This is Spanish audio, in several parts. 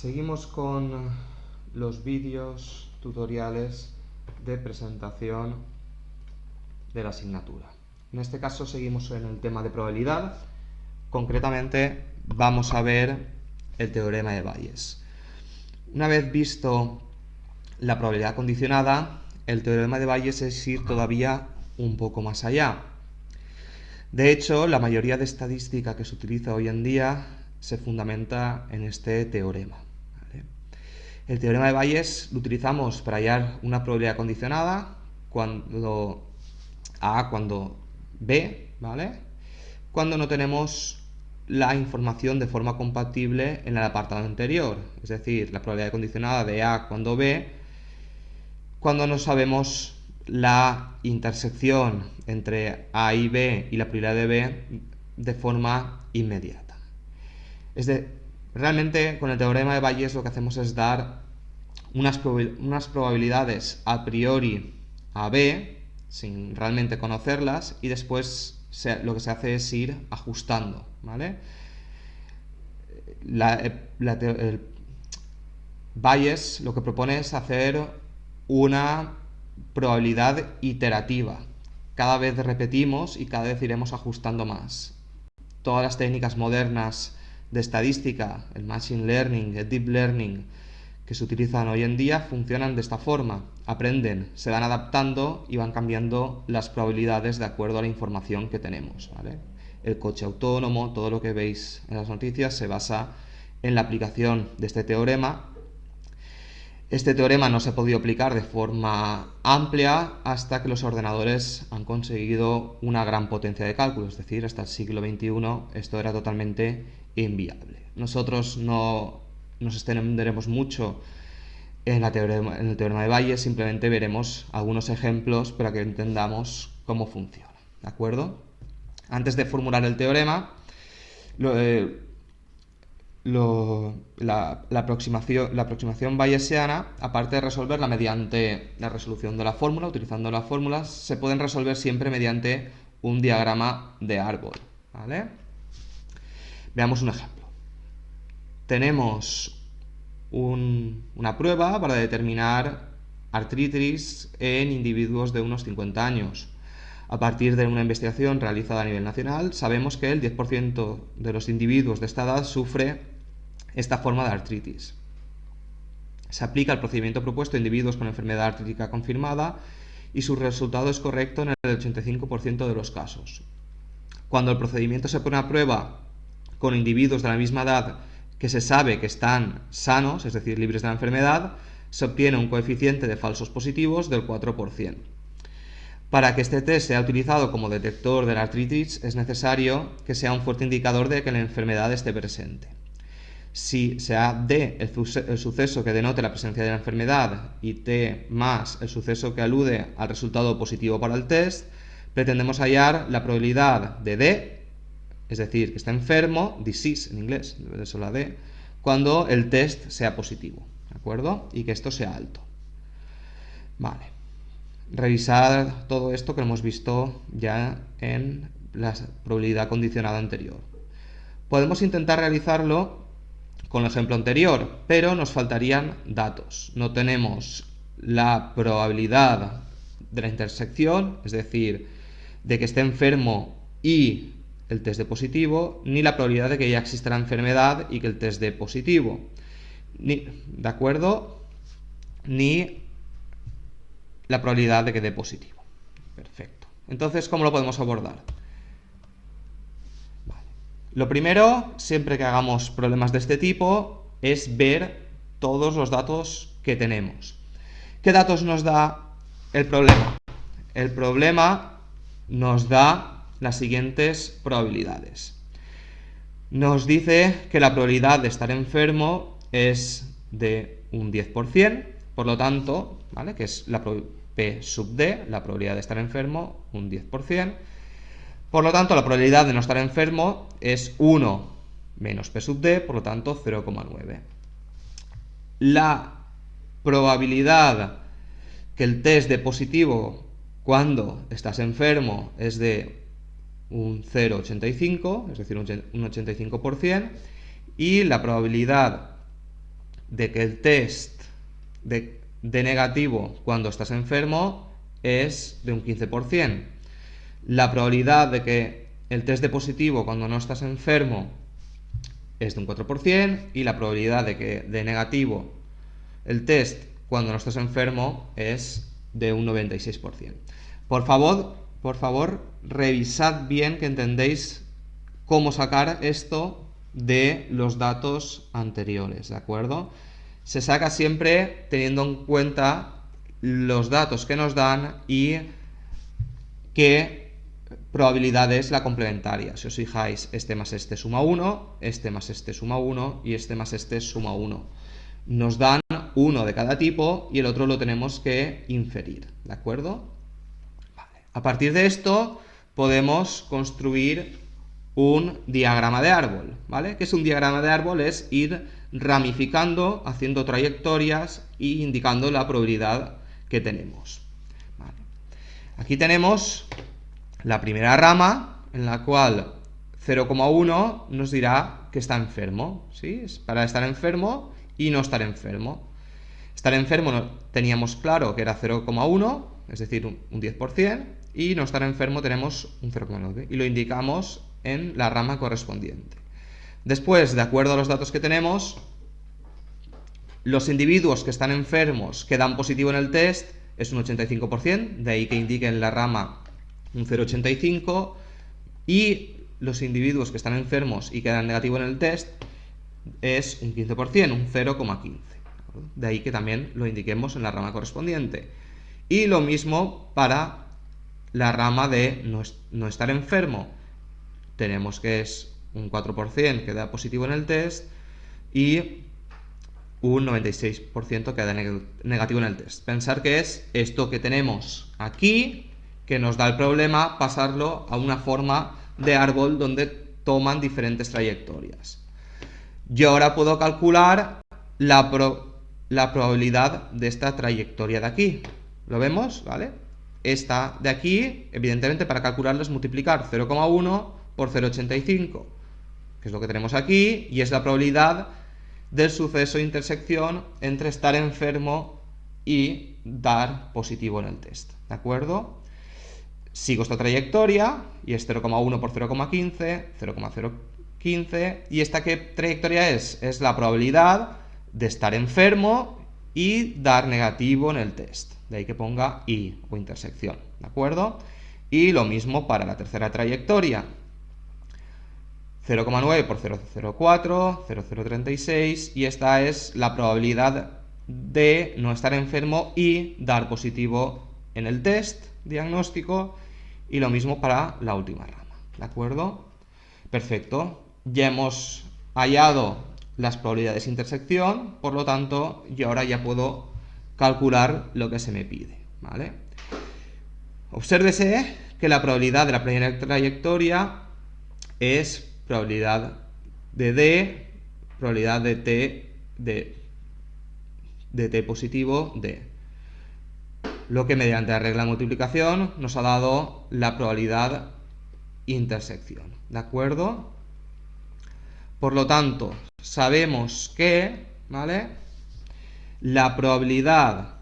Seguimos con los vídeos tutoriales de presentación de la asignatura. En este caso seguimos en el tema de probabilidad. Concretamente vamos a ver el teorema de Bayes. Una vez visto la probabilidad condicionada, el teorema de Bayes es ir todavía un poco más allá. De hecho, la mayoría de estadística que se utiliza hoy en día se fundamenta en este teorema. El teorema de Bayes lo utilizamos para hallar una probabilidad condicionada cuando A, cuando B, ¿vale? Cuando no tenemos la información de forma compatible en el apartado anterior, es decir, la probabilidad condicionada de A cuando B, cuando no sabemos la intersección entre A y B y la probabilidad de B de forma inmediata. Realmente con el teorema de Bayes lo que hacemos es dar unas probabilidades a priori a B, sin realmente conocerlas, y después lo que se hace es ir ajustando, ¿vale? Bayes lo que propone es hacer una probabilidad iterativa. Cada vez repetimos y cada vez iremos ajustando más. Todas las técnicas modernas de estadística, el machine learning, el deep learning, que se utilizan hoy en día funcionan de esta forma. Aprenden, se van adaptando y van cambiando las probabilidades de acuerdo a la información que tenemos, ¿vale? El coche autónomo, todo lo que veis en las noticias se basa en la aplicación de este teorema. Este teorema no se ha podido aplicar de forma amplia hasta que los ordenadores han conseguido una gran potencia de cálculo, es decir, hasta el siglo XXI esto era totalmente inviable. Nosotros no nos extenderemos mucho en el teorema de Bayes, simplemente veremos algunos ejemplos para que entendamos cómo funciona, ¿de acuerdo? Antes de formular el teorema, la aproximación bayesiana, aparte de resolverla mediante la resolución de la fórmula, utilizando las fórmulas, se pueden resolver siempre mediante un diagrama de árbol, ¿vale? Veamos un ejemplo. Tenemos una prueba para determinar artritis en individuos de unos 50 años. A partir de una investigación realizada a nivel nacional, sabemos que el 10% de los individuos de esta edad sufre esta forma de artritis. Se aplica el procedimiento propuesto a individuos con enfermedad artrítica confirmada y su resultado es correcto en el 85% de los casos. Cuando el procedimiento se pone a prueba con individuos de la misma edad que se sabe que están sanos, es decir, libres de la enfermedad, se obtiene un coeficiente de falsos positivos del 4%. Para que este test sea utilizado como detector de la artritis es necesario que sea un fuerte indicador de que la enfermedad esté presente. Si sea D el suceso que denote la presencia de la enfermedad y T más el suceso que alude al resultado positivo para el test, pretendemos hallar la probabilidad de D, es decir, que está enfermo, disease en inglés, de eso la D, cuando el test sea positivo, ¿de acuerdo? Y que esto sea alto. Vale. Revisar todo esto que lo hemos visto ya en la probabilidad condicionada anterior. Podemos intentar realizarlo con el ejemplo anterior, pero nos faltarían datos. No tenemos la probabilidad de la intersección, es decir, de que esté enfermo y el test dé positivo, ni la probabilidad de que ya exista la enfermedad y que el test dé positivo. ¿De acuerdo? Ni la probabilidad de que dé positivo. Perfecto. Entonces, ¿cómo lo podemos abordar? Vale. Lo primero, siempre que hagamos problemas de este tipo, es ver todos los datos que tenemos. ¿Qué datos nos da el problema? El problema nos da las siguientes probabilidades. Nos dice que la probabilidad de estar enfermo es de un 10%, por lo tanto, ¿vale? Que es la P sub D, la probabilidad de estar enfermo, un 10%. Por lo tanto, la probabilidad de no estar enfermo es 1 menos P sub D, por lo tanto 0,9. La probabilidad que el test dé positivo cuando estás enfermo es de un 0,85, es decir, un 85%, y la probabilidad de que el test de negativo cuando estás enfermo es de un 15%. La probabilidad de que el test de positivo cuando no estás enfermo es de un 4% y la probabilidad de que de negativo el test cuando no estás enfermo es de un 96%. Por favor, revisad bien que entendéis cómo sacar esto de los datos anteriores, ¿de acuerdo? Se saca siempre teniendo en cuenta los datos que nos dan y qué probabilidad es la complementaria. Si os fijáis, este más este suma 1, este más este suma 1 y este más este suma 1. Nos dan uno de cada tipo y el otro lo tenemos que inferir, ¿de acuerdo? Vale. A partir de esto podemos construir un diagrama de árbol, ¿vale? ¿Qué es un diagrama de árbol? Es ir ramificando, haciendo trayectorias e indicando la probabilidad que tenemos. Vale. Aquí tenemos la primera rama, en la cual 0,1 nos dirá que está enfermo, ¿sí? Es para estar enfermo y no estar enfermo. Estar enfermo teníamos claro que era 0,1, es decir, un 10%, y no estar enfermo tenemos un 0,9, y lo indicamos en la rama correspondiente. Después, de acuerdo a los datos que tenemos, los individuos que están enfermos que dan positivo en el test es un 85%, de ahí que indique en la rama un 0,85, y los individuos que están enfermos y que dan negativo en el test es un 15%, un 0,15. De ahí que también lo indiquemos en la rama correspondiente. Y lo mismo para la rama de no estar enfermo. Tenemos que es un 4% que da positivo en el test y un 96% que da negativo en el test. Pensar que es esto que tenemos aquí, que nos da el problema, pasarlo a una forma de árbol donde toman diferentes trayectorias. Yo ahora puedo calcular la probabilidad de esta trayectoria de aquí. ¿Lo vemos? ¿Vale? Esta de aquí, evidentemente, para calcularla es multiplicar 0,1 por 0,85, que es lo que tenemos aquí, y es la probabilidad del suceso de intersección entre estar enfermo y dar positivo en el test. ¿De acuerdo? Sigo esta trayectoria, y es 0,1 por 0,15, 0,015, y esta ¿qué trayectoria es? Es la probabilidad de estar enfermo y dar negativo en el test. De ahí que ponga I o intersección, ¿de acuerdo? Y lo mismo para la tercera trayectoria. 0,9 por 0,04, 0,036, y esta es la probabilidad de no estar enfermo y dar positivo en el test diagnóstico, y lo mismo para la última rama, ¿de acuerdo? Perfecto, ya hemos hallado las probabilidades de intersección, por lo tanto, yo ahora ya puedo calcular lo que se me pide, ¿vale? Obsérvese que la probabilidad de la primera trayectoria es probabilidad de D, probabilidad de T, de T positivo, D. Lo que mediante la regla de multiplicación nos ha dado la probabilidad intersección, ¿de acuerdo? Por lo tanto, sabemos que, ¿vale?, la probabilidad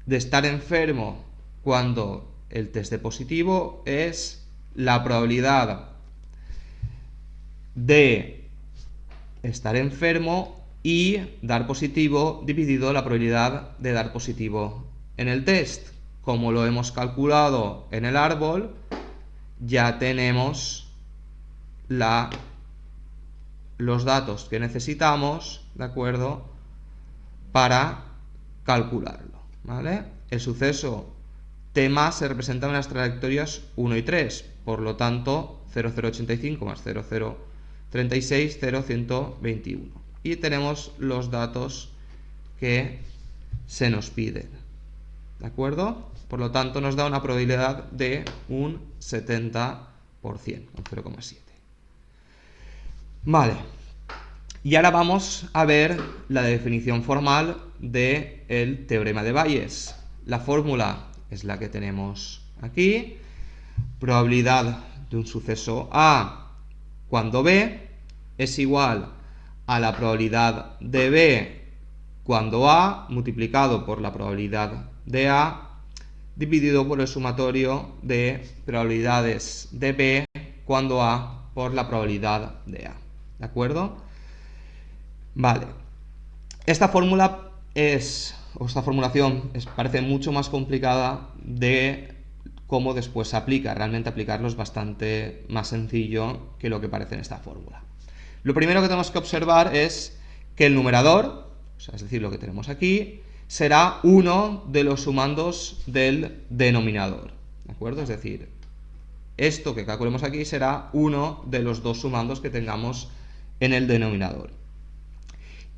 de estar enfermo cuando el test de positivo es la probabilidad de estar enfermo y dar positivo dividido la probabilidad de dar positivo en el test. Como lo hemos calculado en el árbol, ya tenemos los datos que necesitamos, ¿de acuerdo?, para calcularlo, ¿vale? El suceso T más se representa en las trayectorias 1 y 3, por lo tanto 0,085 más 0,036, 0,121. Y tenemos los datos que se nos piden, ¿de acuerdo? Por lo tanto nos da una probabilidad de un 70%, un 0,7. Vale. Y ahora vamos a ver la definición formal del teorema de Bayes. La fórmula es la que tenemos aquí. Probabilidad de un suceso A cuando B es igual a la probabilidad de B cuando A multiplicado por la probabilidad de A dividido por el sumatorio de probabilidades de B cuando A por la probabilidad de A. ¿De acuerdo? Vale. Esta fórmula esta formulación parece mucho más complicada de cómo después se aplica. Realmente aplicarlo es bastante más sencillo que lo que parece en esta fórmula. Lo primero que tenemos que observar es que el numerador, es decir, lo que tenemos aquí, será uno de los sumandos del denominador. ¿De acuerdo? Es decir, esto que calculemos aquí será uno de los dos sumandos que tengamos en el denominador.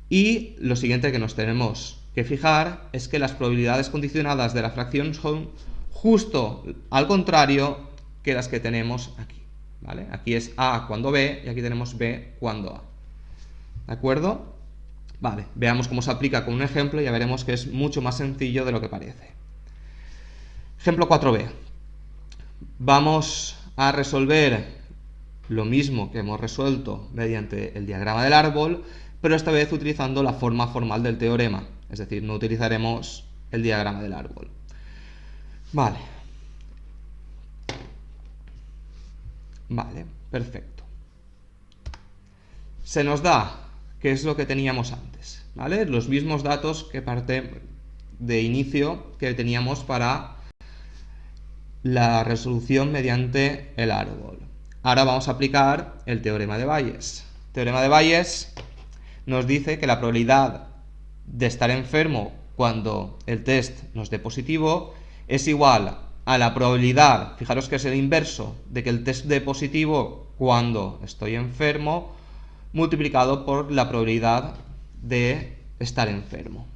Y lo siguiente que nos tenemos que fijar es que las probabilidades condicionadas de la fracción son justo al contrario que las que tenemos aquí. ¿Vale? Aquí es A cuando B y aquí tenemos B cuando A. ¿De acuerdo? Vale, veamos cómo se aplica con un ejemplo y ya veremos que es mucho más sencillo de lo que parece. Ejemplo 4b. Vamos a resolver lo mismo que hemos resuelto mediante el diagrama del árbol, pero esta vez utilizando la forma formal del teorema, es decir, no utilizaremos el diagrama del árbol. Vale. Vale, perfecto. Se nos da, que es lo que teníamos antes, ¿vale? Los mismos datos que parte de inicio que teníamos para la resolución mediante el árbol. Ahora vamos a aplicar el teorema de Bayes. El teorema de Bayes nos dice que la probabilidad de estar enfermo cuando el test nos dé positivo es igual a la probabilidad, fijaros que es el inverso, de que el test dé positivo cuando estoy enfermo, multiplicado por la probabilidad de estar enfermo.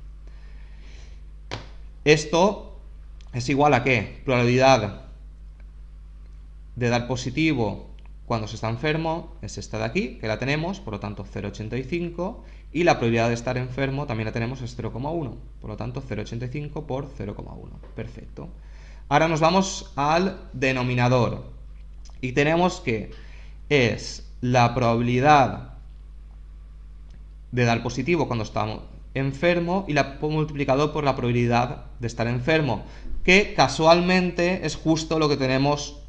Esto es igual a ¿qué? Probabilidad de dar positivo cuando se está enfermo es esta de aquí, que la tenemos, por lo tanto 0,85, y la probabilidad de estar enfermo también la tenemos, es 0,1, por lo tanto 0,85 por 0,1. Perfecto. Ahora nos vamos al denominador y tenemos que es la probabilidad de dar positivo cuando estamos enfermo y la multiplicado por la probabilidad de estar enfermo, que casualmente es justo lo que tenemos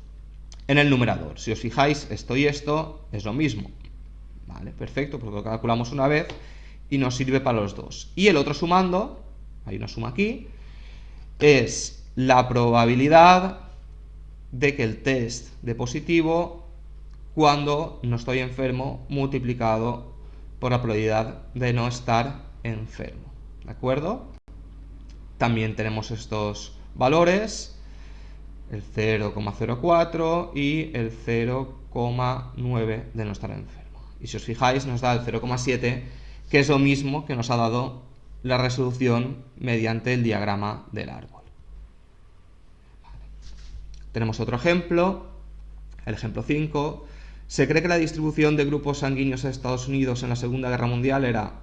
en el numerador. Si os fijáis, esto y esto es lo mismo. Vale, perfecto, pues lo calculamos una vez y nos sirve para los dos. Y el otro sumando, hay una suma aquí, es la probabilidad de que el test dé positivo cuando no estoy enfermo multiplicado por la probabilidad de no estar enfermo. ¿De acuerdo? También tenemos estos valores, el 0,04 y el 0,9 de no estar enfermo. Y si os fijáis, nos da el 0,7, que es lo mismo que nos ha dado la resolución mediante el diagrama del árbol. Vale. Tenemos otro ejemplo, el ejemplo 5. Se cree que la distribución de grupos sanguíneos en Estados Unidos en la Segunda Guerra Mundial era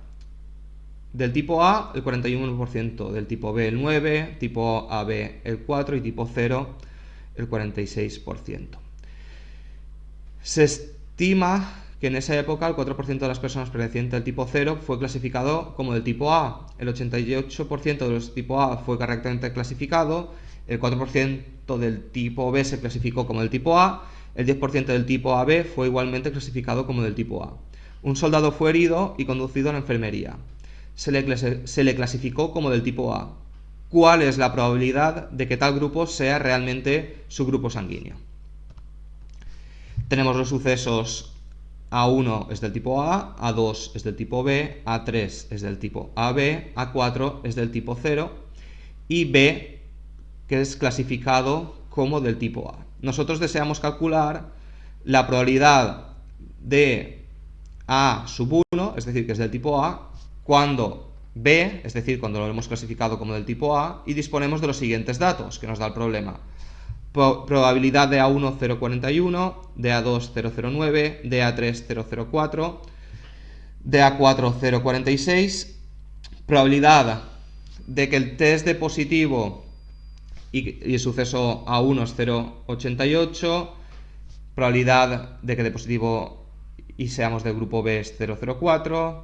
del tipo A el 41%, del tipo B el 9%, tipo AB el 4% y tipo 0 el 46%. Se estima que en esa época el 4% de las personas pertenecientes al tipo 0 fue clasificado como del tipo A, el 88% de los tipo A fue correctamente clasificado, el 4% del tipo B se clasificó como del tipo A, el 10% del tipo AB fue igualmente clasificado como del tipo A. Un soldado fue herido y conducido a la enfermería. Se le clasificó como del tipo A. ¿Cuál es la probabilidad de que tal grupo sea realmente su grupo sanguíneo? Tenemos los sucesos: A1 es del tipo A, A2 es del tipo B, A3 es del tipo AB, A4 es del tipo 0 y B, que es clasificado como del tipo A. Nosotros deseamos calcular la probabilidad de A sub 1, es decir, que es del tipo A, cuando B, es decir, cuando lo hemos clasificado como del tipo A, y disponemos de los siguientes datos que nos da el problema. Probabilidad de A1 0,41, de A2 0,09, de A3 0,04, de A4 0,46, probabilidad de que el test dé positivo y el suceso A1 es 0,88, probabilidad de que dé positivo y seamos del grupo B es 0,04,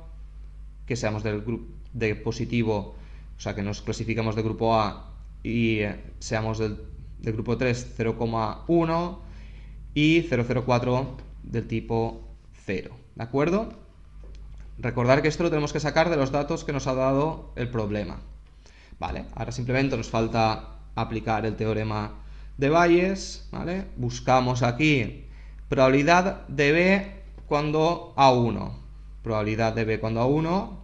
que seamos del grupo de positivo, o sea, que nos clasificamos de grupo A y seamos del grupo 3 0,1 y 0,04 del tipo 0, ¿de acuerdo? Recordar que esto lo tenemos que sacar de los datos que nos ha dado el problema. Vale, ahora simplemente nos falta aplicar el teorema de Bayes, ¿vale? Buscamos aquí probabilidad de B cuando A1. Probabilidad de B cuando A1,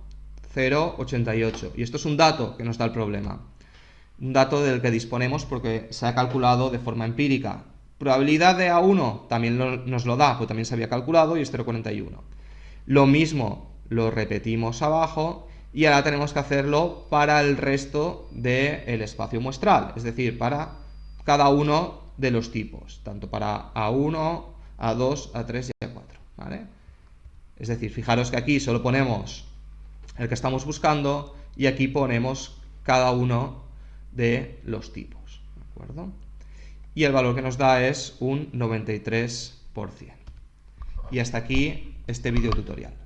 0,88. Y esto es un dato que nos da el problema. Un dato del que disponemos porque se ha calculado de forma empírica. Probabilidad de A1 también nos lo da, pues también se había calculado y es 0,41. Lo mismo lo repetimos abajo y ahora tenemos que hacerlo para el resto del espacio muestral, es decir, para cada uno de los tipos, tanto para A1, A2, A3 y A4, ¿vale? Es decir, fijaros que aquí solo ponemos el que estamos buscando y aquí ponemos cada uno de los tipos, ¿de acuerdo? Y el valor que nos da es un 93%. Y hasta aquí este video tutorial.